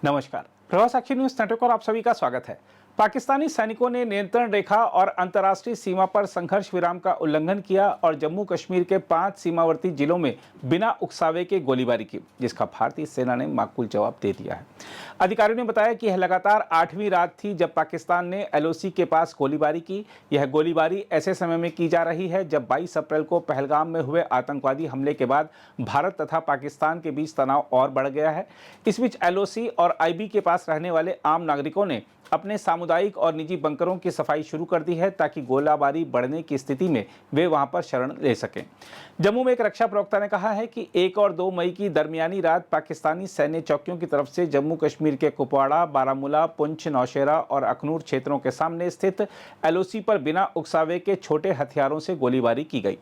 नमस्कार, प्रभात साक्षी news network और आप सभी का स्वागत है। पाकिस्तानी सैनिकों ने नियंत्रण रेखा और अंतर्राष्ट्रीय सीमा पर संघर्ष विराम का उल्लंघन किया और जम्मू कश्मीर के 5 सीमावर्ती जिलों में बिना उकसावे के गोलीबारी की, जिसका भारतीय सेना ने माकूल जवाब दे दिया है। अधिकारियों ने बताया कि यह लगातार 8वीं रात थी जब पाकिस्तान ने LOC के पास गोलीबारी की। यह गोलीबारी ऐसे समय में की जा रही है जब 22 अप्रैल को पहलगाम में हुए आतंकवादी हमले के बाद भारत तथा पाकिस्तान के बीच तनाव और बढ़ गया है। इस बीच LOC और IB के पास रहने वाले आम नागरिकों ने अपने सामुदायिक और निजी बंकरों की सफाई शुरू कर दी है ताकि गोलाबारी बढ़ने की स्थिति में वे वहां पर शरण ले सकें। जम्मू में एक रक्षा प्रवक्ता ने कहा है कि 1 और 2 मई की दरमियानी रात पाकिस्तानी सैन्य चौकियों की तरफ से जम्मू कश्मीर के कुपवाड़ा, बारामूला, पुंछ, नौशेरा और अखनूर क्षेत्रों के सामने स्थित LOC पर बिना उकसावे के छोटे हथियारों से गोलीबारी की गई।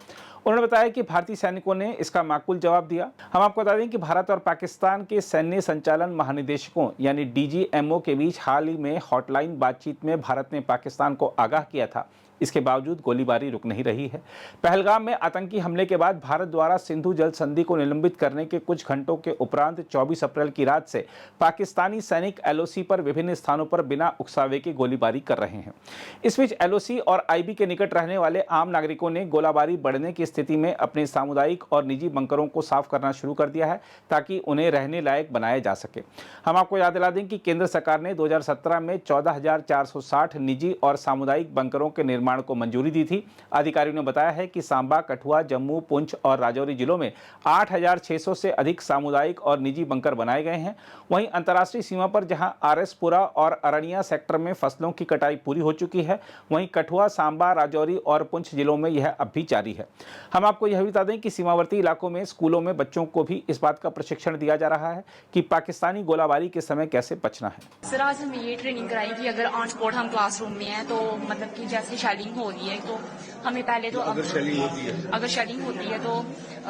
उन्होंने बताया कि भारतीय सैनिकों ने इसका माकूल जवाब दिया। हम आपको बता दें कि भारत और पाकिस्तान के सैन्य संचालन महानिदेशकों यानी DGMO के बीच हाल ही में हॉटलाइन बातचीत में भारत ने पाकिस्तान को आगाह किया था। इसके बावजूद गोलीबारी रुक नहीं रही है। पहलगाम में आतंकी हमले के बाद भारत द्वारा सिंधु जल संधि को निलंबित करने के कुछ घंटों के उपरांत 24 अप्रैल की रात से पाकिस्तानी सैनिक LOC पर विभिन्न स्थानों पर बिना उकसावे की गोलीबारी कर रहे हैं। इस बीच LOC और IB के निकट रहने वाले आम नागरिकों ने गोलीबारी बढ़ने की स्थिति में अपने सामुदायिक और निजी बंकरों को साफ करना शुरू कर दिया है ताकि उन्हें रहने लायक बनाया जा सके। हम आपको याद दिला दें कि केंद्र सरकार ने 2017 में 14,460 निजी और सामुदायिक बंकरों के निर्माण को मंजूरी दी थी। अधिकारियों ने बताया है कि सांबा, कठुआ, जम्मू, पुंछ और राजौरी जिलों में 8,600 से अधिक सामुदायिक और निजी बंकर बनाए गए हैं। वहीं अंतर्राष्ट्रीय सीमा पर जहां RS-पुरा और अरनिया सेक्टर में फसलों की कटाई पूरी हो चुकी है, वहीं कठुआ, सांबा, राजौरी और पुंछ जिलों में यह अब भी जारी है। हम आपको यह भी बता दें कि सीमावर्ती इलाकों में स्कूलों में बच्चों को भी इस बात का प्रशिक्षण दिया जा रहा है कि पाकिस्तानी गोलाबारी के समय कैसे बचना है। सर, आज हमें ये ट्रेनिंग कराई कि अगर ऑन स्पॉट हम क्लासरूम में हैं तो मतलब कि जैसे शेलिंग हो रही है तो हमें पहले तो अगर शेलिंग होती है तो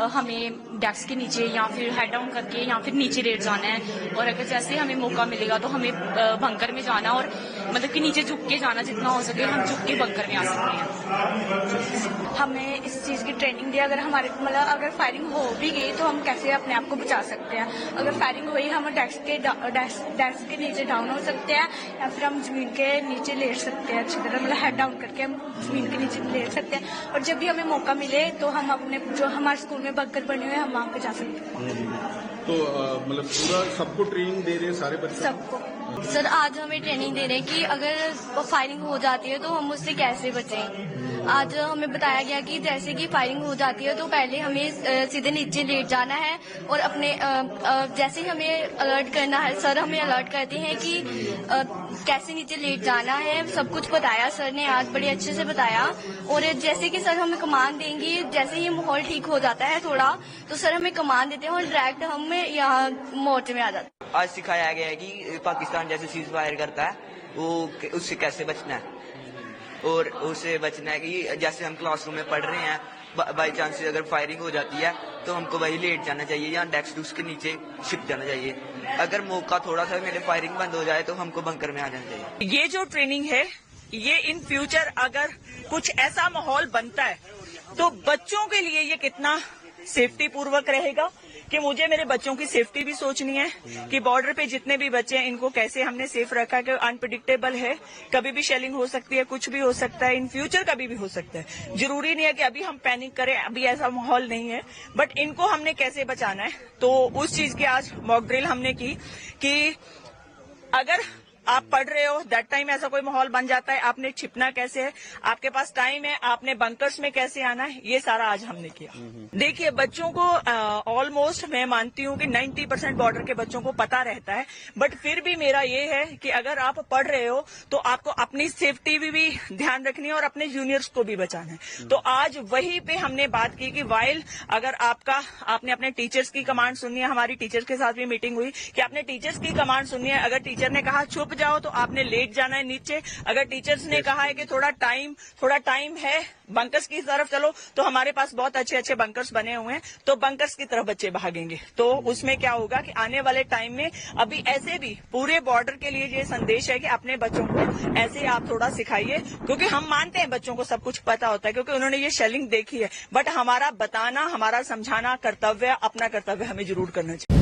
हमें डेस्क के नीचे या फिर हेड डाउन करके या फिर नीचे लेट जाना है। और अगर जैसे हमें मौका मिलेगा तो हमें बंकर में जाना और मतलब कि नीचे झुक के जाना, जितना हो सके हम झुक के बंकर में आ सकते हैं। हमें इस चीज की ट्रेनिंग दी अगर हमारे मतलब अगर फायरिंग हो भी गई तो हम कैसे अपने आप को बचा सकते हैं। अगर फायरिंग हुई हम डेस्क के नीचे डाउन हो सकते हैं या फिर हम जमीन के नीचे लेट सकते हैं। अच्छी तरह मतलब हेड डाउन करके हम जमीन के नीचे लेट सकते हैं। और जब भी हमें मौका मिले तो हम अपने जो हमारे स्कूल में बंकर बने हुए हैं हम वहाँ पे जा सकते हैं। तो मतलब पूरा सबको ट्रेनिंग दे रहे हैं सारे बच्चे? सबको। सर, आज हमें ट्रेनिंग दे रहे हैं कि अगर फायरिंग हो जाती है तो हम उससे कैसे बचें। आज हमें बताया गया कि जैसे कि फायरिंग हो जाती है तो पहले हमें सीधे नीचे लेट जाना है और अपने जैसे ही हमें अलर्ट करना है, सर हमें अलर्ट करते हैं कि कैसे नीचे लेट जाना है। सब कुछ बताया सर ने, आज बड़े अच्छे से बताया। और जैसे कि सर हमें कमांड देंगे, जैसे ही माहौल ठीक हो जाता है थोड़ा तो सर हमें कमांड देते हैं और डायरेक्ट हम यहाँ मोर्चे में आ जाते हैं। आज सिखाया गया है कि पाकिस्तान जैसे सीज फायर करता है वो उससे कैसे बचना है और उससे बचना है कि जैसे हम क्लासरूम में पढ़ रहे हैं, बाई चांस अगर फायरिंग हो जाती है तो हमको वही लेट जाना चाहिए या डेस्क के नीचे छिप जाना चाहिए। अगर मौका थोड़ा सा मेरे फायरिंग बंद हो जाए तो हमको बंकर में आ जाना चाहिए। ये जो ट्रेनिंग है ये इन फ्यूचर अगर कुछ ऐसा माहौल बनता है तो बच्चों के लिए ये कितना सेफ्टी पूर्वक रहेगा कि मुझे मेरे बच्चों की सेफ्टी भी सोचनी है कि बॉर्डर पे जितने भी बच्चे हैं इनको कैसे हमने सेफ रखा है कि अनप्रेडिक्टेबल है, कभी भी शेलिंग हो सकती है, कुछ भी हो सकता है, इन फ्यूचर कभी भी हो सकता है। जरूरी नहीं है कि अभी हम पैनिक करें, अभी ऐसा माहौल नहीं है, बट इनको हमने कैसे बचाना है तो उस चीज की आज मॉक ड्रिल हमने की कि अगर आप पढ़ रहे हो दैट टाइम ऐसा कोई माहौल बन जाता है, आपने छिपना कैसे है, आपके पास टाइम है, आपने बंकर्स में कैसे आना है, ये सारा आज हमने किया। देखिए, बच्चों को ऑलमोस्ट मैं मानती हूँ कि 90% बॉर्डर के बच्चों को पता रहता है, बट फिर भी मेरा ये है कि अगर आप पढ़ रहे हो तो आपको अपनी सेफ्टी भी ध्यान रखनी है और अपने जूनियर्स को भी बचाना है। तो आज वहीं पे हमने बात की कि वाइल अगर आपने अपने टीचर्स की कमांड सुननी है, हमारी टीचर्स के साथ भी मीटिंग हुई कि आपने टीचर्स की कमांड सुननी है। अगर टीचर ने कहा छुप जाओ तो आपने लेट जाना है नीचे। अगर टीचर्स ने कहा है कि थोड़ा टाइम है बंकर्स की तरफ चलो, तो हमारे पास बहुत अच्छे अच्छे बंकर्स बने हुए हैं, तो बंकर्स की तरफ बच्चे भागेंगे। तो उसमें क्या होगा कि आने वाले टाइम में अभी ऐसे भी पूरे बॉर्डर के लिए ये संदेश है कि अपने बच्चों को ऐसे आप थोड़ा सिखाइए, क्योंकि हम मानते हैं बच्चों को सब कुछ पता होता है क्योंकि उन्होंने ये शेलिंग देखी है, बट हमारा बताना, हमारा समझाना कर्तव्य, अपना कर्तव्य हमें जरूर करना चाहिए।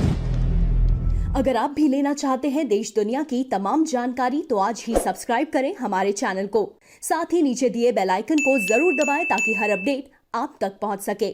अगर आप भी लेना चाहते हैं देश दुनिया की तमाम जानकारी तो आज ही सब्सक्राइब करें हमारे चैनल को। साथ ही नीचे दिए बेल आइकन को जरूर दबाएं ताकि हर अपडेट आप तक पहुंच सके।